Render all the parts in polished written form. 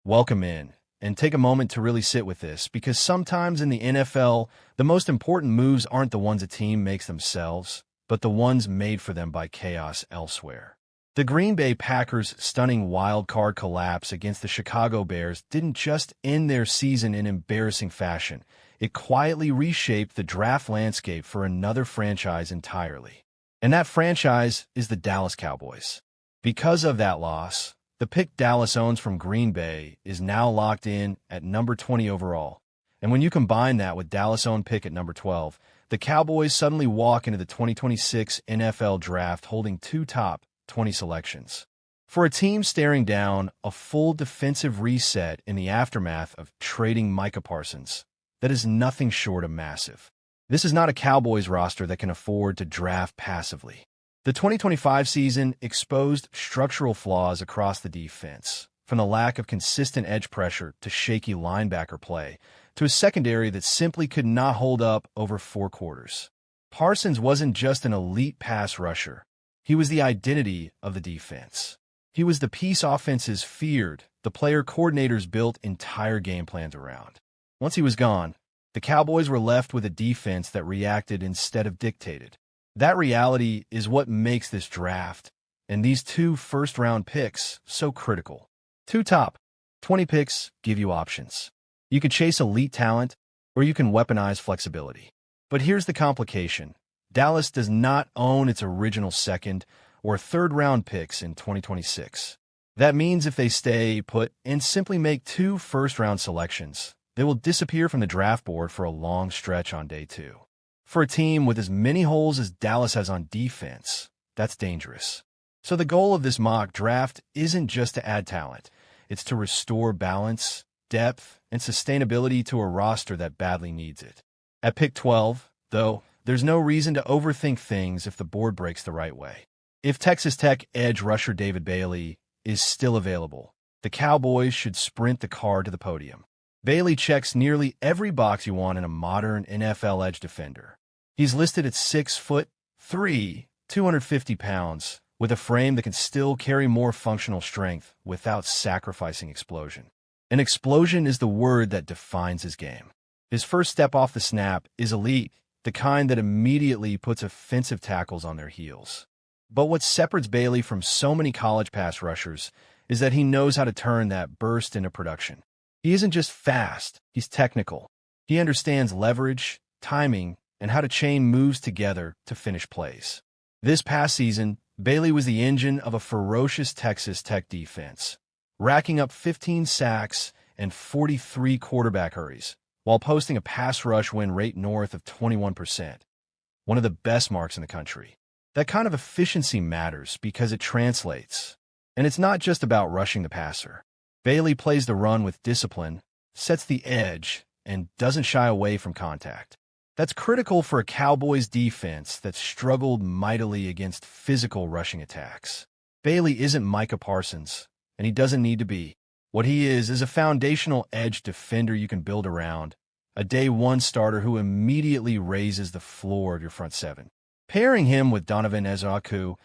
Welcome in, and take a moment to really sit with this, because sometimes in the NFL, the most important moves aren't the ones a team makes themselves, but the ones made for them by chaos elsewhere. The Green Bay Packers' stunning wild card collapse against the Chicago Bears didn't just end their season in embarrassing fashion. It quietly reshaped the draft landscape for another franchise entirely. And that franchise is the Dallas Cowboys. Because of that loss, the pick Dallas owns from Green Bay is now locked in at number 20 overall. And when you combine that with Dallas' own pick at number 12, the Cowboys suddenly walk into the 2026 NFL Draft holding two top 20 selections. For a team staring down a full defensive reset in the aftermath of trading Micah Parsons, that is nothing short of massive. This is not a Cowboys roster that can afford to draft passively. The 2025 season exposed structural flaws across the defense, from the lack of consistent edge pressure to shaky linebacker play, to a secondary that simply could not hold up over 4 quarters. Parsons wasn't just an elite pass rusher. He was the identity of the defense. He was the piece offenses feared, the player coordinators built entire game plans around. Once he was gone, the Cowboys were left with a defense that reacted instead of dictated. That reality is what makes this draft and these 2 first-round picks so critical. 2 top 20 picks give you options. You can chase elite talent, or you can weaponize flexibility. But here's the complication. Dallas does not own its original second or third-round picks in 2026. That means if they stay put and simply make 2 first-round selections, they will disappear from the draft board for a long stretch on day 2. For a team with as many holes as Dallas has on defense, that's dangerous. So the goal of this mock draft isn't just to add talent. It's to restore balance, depth, and sustainability to a roster that badly needs it. At pick 12, though, there's no reason to overthink things if the board breaks the right way. If Texas Tech edge rusher David Bailey is still available, the Cowboys should sprint the car to the podium. Bailey checks nearly every box you want in a modern NFL edge defender. He's listed at 6'3", 250 pounds, with a frame that can still carry more functional strength without sacrificing explosion. An explosion is the word that defines his game. His first step off the snap is elite, the kind that immediately puts offensive tackles on their heels. But what separates Bailey from so many college pass rushers is that he knows how to turn that burst into production. He isn't just fast, he's technical. He understands leverage, timing, and how to chain moves together to finish plays. This past season, Bailey was the engine of a ferocious Texas Tech defense, racking up 15 sacks and 43 quarterback hurries, while posting a pass rush win rate north of 21%, one of the best marks in the country. That kind of efficiency matters because it translates. And it's not just about rushing the passer. Bailey plays the run with discipline, sets the edge, and doesn't shy away from contact. That's critical for a Cowboys defense that struggled mightily against physical rushing attacks. Bailey isn't Micah Parsons, and he doesn't need to be. What he is a foundational edge defender you can build around, a day 1 starter who immediately raises the floor of your front 7. Pairing him with Donovan Ezeaku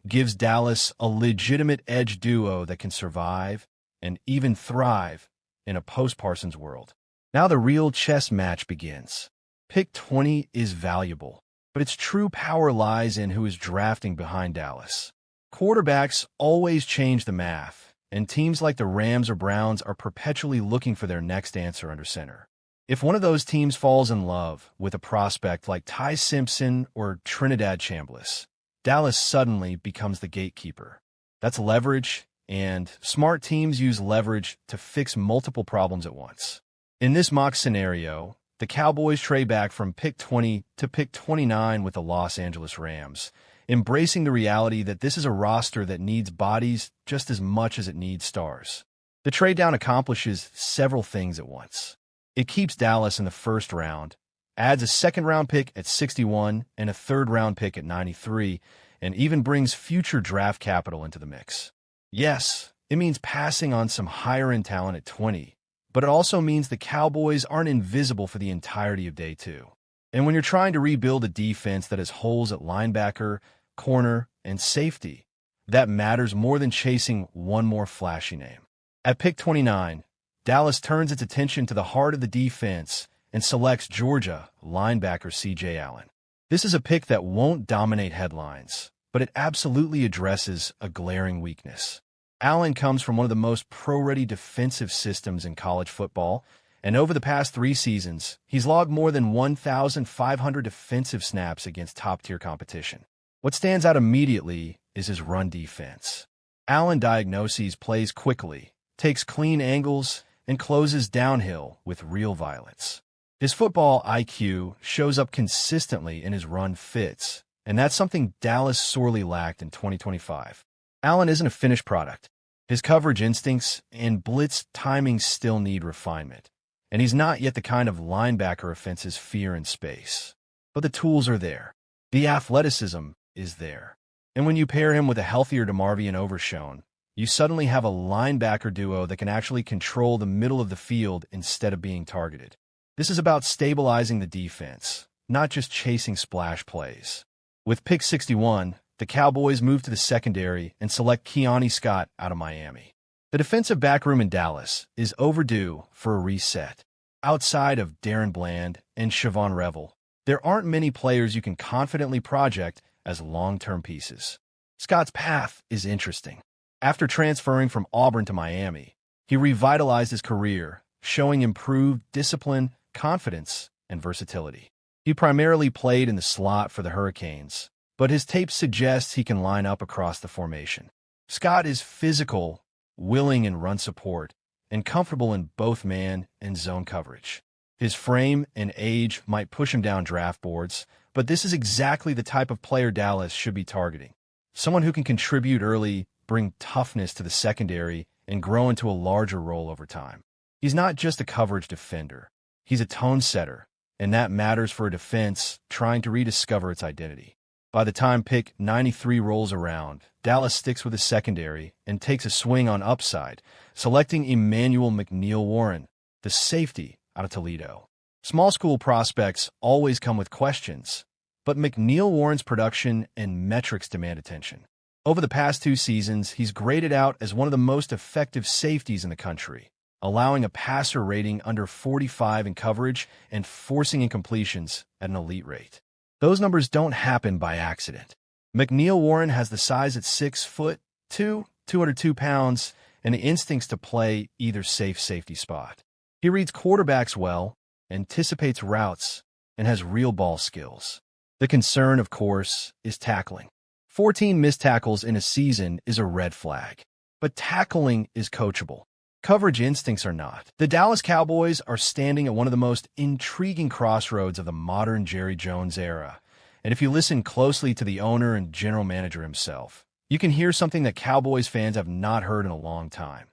gives Dallas a legitimate edge duo that can survive and even thrive in a post-Parsons world. Now the real chess match begins. Pick 20 is valuable, but its true power lies in who is drafting behind Dallas. Quarterbacks always change the math, and teams like the Rams or Browns are perpetually looking for their next answer under center. If one of those teams falls in love with a prospect like Ty Simpson or Trinidad Chambliss, Dallas suddenly becomes the gatekeeper. That's leverage, and smart teams use leverage to fix multiple problems at once. In this mock scenario, the Cowboys trade back from pick 20 to pick 29 with the Los Angeles Rams, embracing the reality that this is a roster that needs bodies just as much as it needs stars. The trade down accomplishes several things at once. It keeps Dallas in the first round, adds a second-round pick at 61 and a third-round pick at 93, and even brings future draft capital into the mix. Yes, it means passing on some higher-end talent at 20, but it also means the Cowboys aren't invisible for the entirety of day 2. And when you're trying to rebuild a defense that has holes at linebacker, corner, and safety, that matters more than chasing one more flashy name. At pick 29, Dallas turns its attention to the heart of the defense and selects Georgia linebacker C.J. Allen. This is a pick that won't dominate headlines, but it absolutely addresses a glaring weakness. Allen comes from one of the most pro-ready defensive systems in college football, and over the past 3 seasons, he's logged more than 1,500 defensive snaps against top-tier competition. What stands out immediately is his run defense. Allen diagnoses plays quickly, takes clean angles, and closes downhill with real violence. His football IQ shows up consistently in his run fits, and that's something Dallas sorely lacked in 2025. Allen isn't a finished product. His coverage instincts and blitz timing still need refinement, and he's not yet the kind of linebacker offenses fear in space. But the tools are there. The athleticism is there. And when you pair him with a healthier DeMarvion Overshown, you suddenly have a linebacker duo that can actually control the middle of the field instead of being targeted. This is about stabilizing the defense, not just chasing splash plays. With pick 61, the Cowboys move to the secondary and select Keone Scott out of Miami. The defensive backroom in Dallas is overdue for a reset. Outside of Darren Bland and Siobhan Revel, there aren't many players you can confidently project as long-term pieces. Scott's path is interesting. After transferring from Auburn to Miami, he revitalized his career, showing improved discipline, confidence, and versatility. He primarily played in the slot for the Hurricanes, but his tape suggests he can line up across the formation. Scott is physical, willing in run support, and comfortable in both man and zone coverage. His frame and age might push him down draft boards, but this is exactly the type of player Dallas should be targeting. Someone who can contribute early, bring toughness to the secondary, and grow into a larger role over time. He's not just a coverage defender. He's a tone setter, and that matters for a defense trying to rediscover its identity. By the time pick 93 rolls around, Dallas sticks with his secondary and takes a swing on upside, selecting Emmanuel McNeil-Warren, the safety out of Toledo. Small school prospects always come with questions, but McNeil-Warren's production and metrics demand attention. Over the past 2 seasons, he's graded out as one of the most effective safeties in the country, allowing a passer rating under 45 in coverage and forcing incompletions at an elite rate. Those numbers don't happen by accident. McNeil-Warren has the size at 6'2", 202 pounds, and the instincts to play either safe safety spot. He reads quarterbacks well, anticipates routes, and has real ball skills. The concern, of course, is tackling. 14 missed tackles in a season is a red flag, but tackling is coachable. Coverage instincts are not. The Dallas Cowboys are standing at one of the most intriguing crossroads of the modern Jerry Jones era, and if you listen closely to the owner and general manager himself, you can hear something that Cowboys fans have not heard in a long time.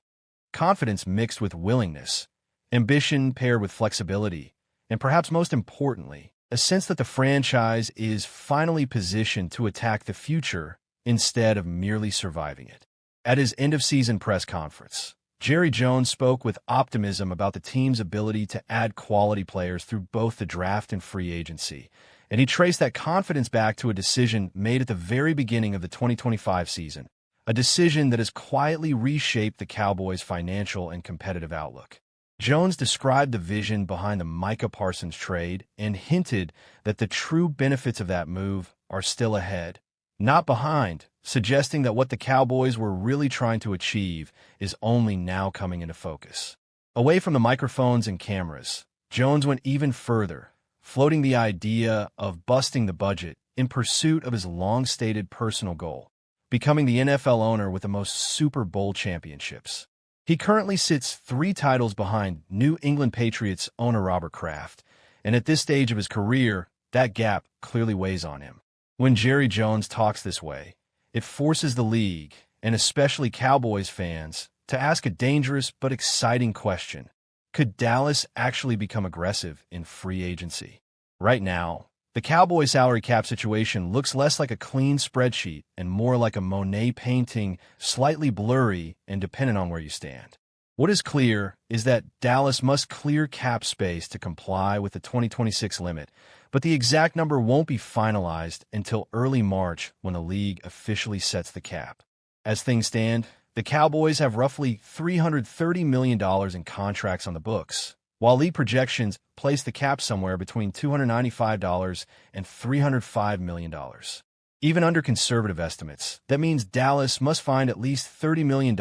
Confidence mixed with willingness, ambition paired with flexibility, and perhaps most importantly, a sense that the franchise is finally positioned to attack the future instead of merely surviving it. At his end-of-season press conference, Jerry Jones spoke with optimism about the team's ability to add quality players through both the draft and free agency, and he traced that confidence back to a decision made at the very beginning of the 2025 season, a decision that has quietly reshaped the Cowboys' financial and competitive outlook. Jones described the vision behind the Micah Parsons trade and hinted that the true benefits of that move are still ahead, not behind, suggesting that what the Cowboys were really trying to achieve is only now coming into focus. Away from the microphones and cameras, Jones went even further, floating the idea of busting the budget in pursuit of his long-stated personal goal, becoming the NFL owner with the most Super Bowl championships. He currently sits 3 titles behind New England Patriots owner Robert Kraft, and at this stage of his career, that gap clearly weighs on him. When Jerry Jones talks this way, it forces the league, and especially Cowboys fans, to ask a dangerous but exciting question. Could Dallas actually become aggressive in free agency? Right now, the Cowboys salary cap situation looks less like a clean spreadsheet and more like a Monet painting, slightly blurry and dependent on where you stand. What is clear is that Dallas must clear cap space to comply with the 2026 limit, but the exact number won't be finalized until early March when the league officially sets the cap. As things stand, the Cowboys have roughly $330 million in contracts on the books, while league projections place the cap somewhere between $295 and $305 million. Even under conservative estimates, that means Dallas must find at least $30 million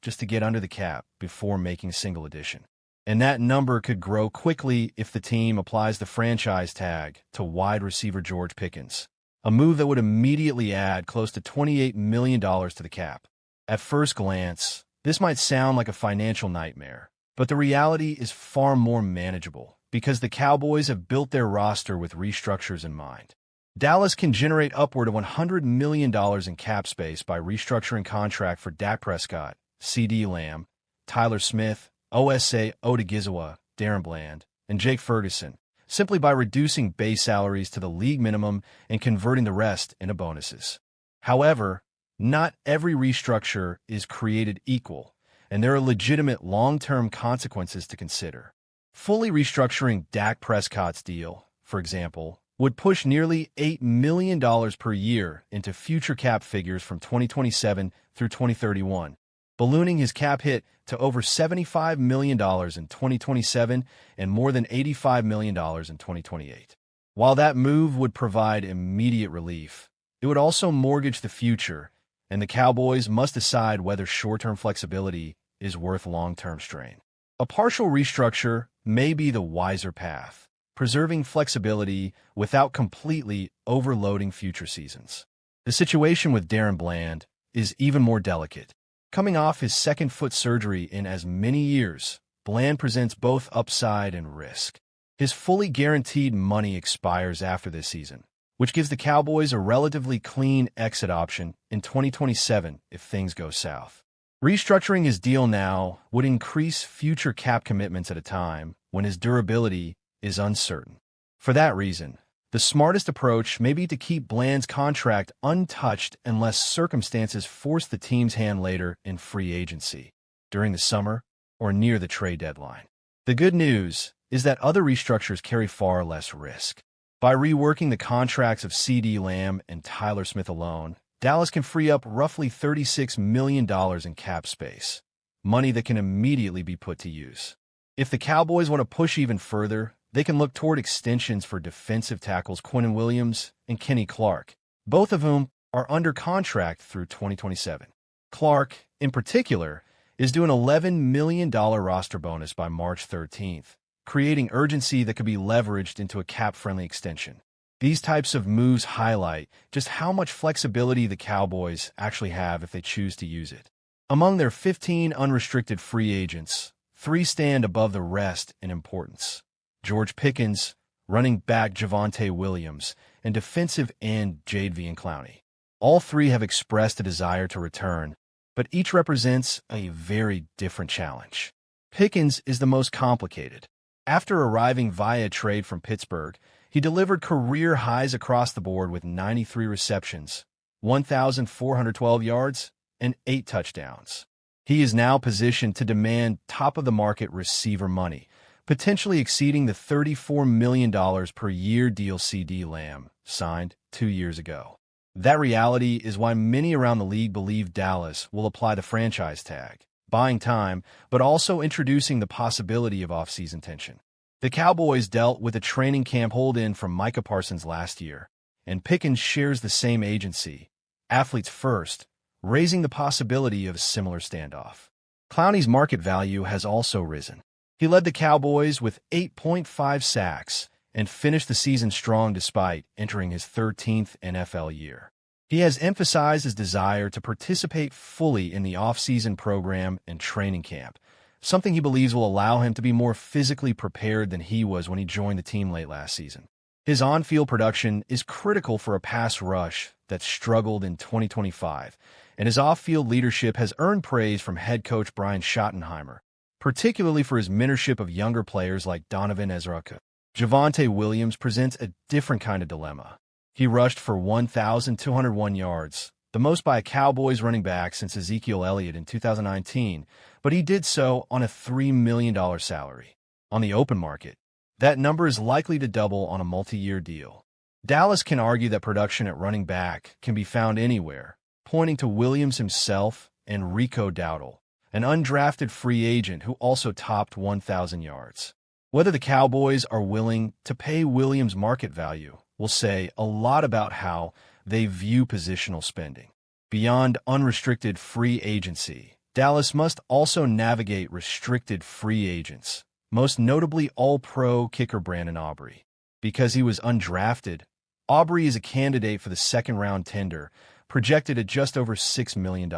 just to get under the cap before making a single addition. And that number could grow quickly if the team applies the franchise tag to wide receiver George Pickens, a move that would immediately add close to $28 million to the cap. At first glance, this might sound like a financial nightmare, but the reality is far more manageable because the Cowboys have built their roster with restructures in mind. Dallas can generate upward of $100 million in cap space by restructuring contract for Dak Prescott, CeeDee Lamb, Tyler Smith, Osa Odigizua, Darren Bland, and Jake Ferguson, simply by reducing base salaries to the league minimum and converting the rest into bonuses. However, not every restructure is created equal, and there are legitimate long-term consequences to consider. Fully restructuring Dak Prescott's deal, for example, would push nearly $8 million per year into future cap figures from 2027 through 2031, ballooning his cap hit to over $75 million in 2027 and more than $85 million in 2028. While that move would provide immediate relief, it would also mortgage the future, and the Cowboys must decide whether short-term flexibility is worth long-term strain. A partial restructure may be the wiser path, preserving flexibility without completely overloading future seasons. The situation with Darren Bland is even more delicate. Coming off his second foot surgery in as many years, Bland presents both upside and risk. His fully guaranteed money expires after this season, which gives the Cowboys a relatively clean exit option in 2027 if things go south. Restructuring his deal now would increase future cap commitments at a time when his durability is uncertain. For that reason, the smartest approach may be to keep Bland's contract untouched unless circumstances force the team's hand later in free agency, during the summer, or near the trade deadline. The good news is that other restructures carry far less risk. By reworking the contracts of CeeDee Lamb and Tyler Smith alone, Dallas can free up roughly $36 million in cap space, money that can immediately be put to use. If the Cowboys want to push even further, they can look toward extensions for defensive tackles Quinnen Williams and Kenny Clark, both of whom are under contract through 2027. Clark, in particular, is due an $11 million roster bonus by March 13th, creating urgency that could be leveraged into a cap-friendly extension. These types of moves highlight just how much flexibility the Cowboys actually have if they choose to use it. Among their 15 unrestricted free agents, 3 stand above the rest in importance: George Pickens, running back Javonte Williams, and defensive end Jadeveon Clowney. All 3 have expressed a desire to return, but each represents a very different challenge. Pickens is the most complicated. After arriving via trade from Pittsburgh, he delivered career highs across the board with 93 receptions, 1,412 yards, and 8 touchdowns. He is now positioned to demand top-of-the-market receiver money, potentially exceeding the $34 million per year deal CeeDee Lamb signed 2 years ago. That reality is why many around the league believe Dallas will apply the franchise tag, buying time, but also introducing the possibility of off-season tension. The Cowboys dealt with a training camp hold-in from Micah Parsons last year, and Pickens shares the same agency, athletes first, raising the possibility of a similar standoff. Clowney's market value has also risen. He led the Cowboys with 8.5 sacks and finished the season strong despite entering his 13th NFL year. He has emphasized his desire to participate fully in the off-season program and training camp, something he believes will allow him to be more physically prepared than he was when he joined the team late last season. His on-field production is critical for a pass rush that struggled in 2025, and his off-field leadership has earned praise from head coach Brian Schottenheimer, particularly for his mentorship of younger players like Donovan Ezra-Cook. Javonte Williams presents a different kind of dilemma. He rushed for 1,201 yards, the most by a Cowboys running back since Ezekiel Elliott in 2019, but he did so on a $3 million salary. On the open market, that number is likely to double on a multi-year deal. Dallas can argue that production at running back can be found anywhere, pointing to Williams himself and Rico Dowdle, an undrafted free agent who also topped 1,000 yards. Whether the Cowboys are willing to pay Williams' market value will say a lot about how they view positional spending. Beyond unrestricted free agency, Dallas must also navigate restricted free agents, most notably All-Pro kicker Brandon Aubrey. Because he was undrafted, Aubrey is a candidate for the second-round tender, projected at just over $6 million.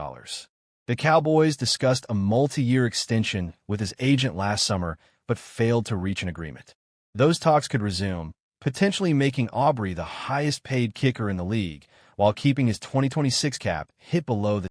The Cowboys discussed a multi-year extension with his agent last summer, but failed to reach an agreement. Those talks could resume, potentially making Aubrey the highest-paid kicker in the league, while keeping his 2026 cap hit below the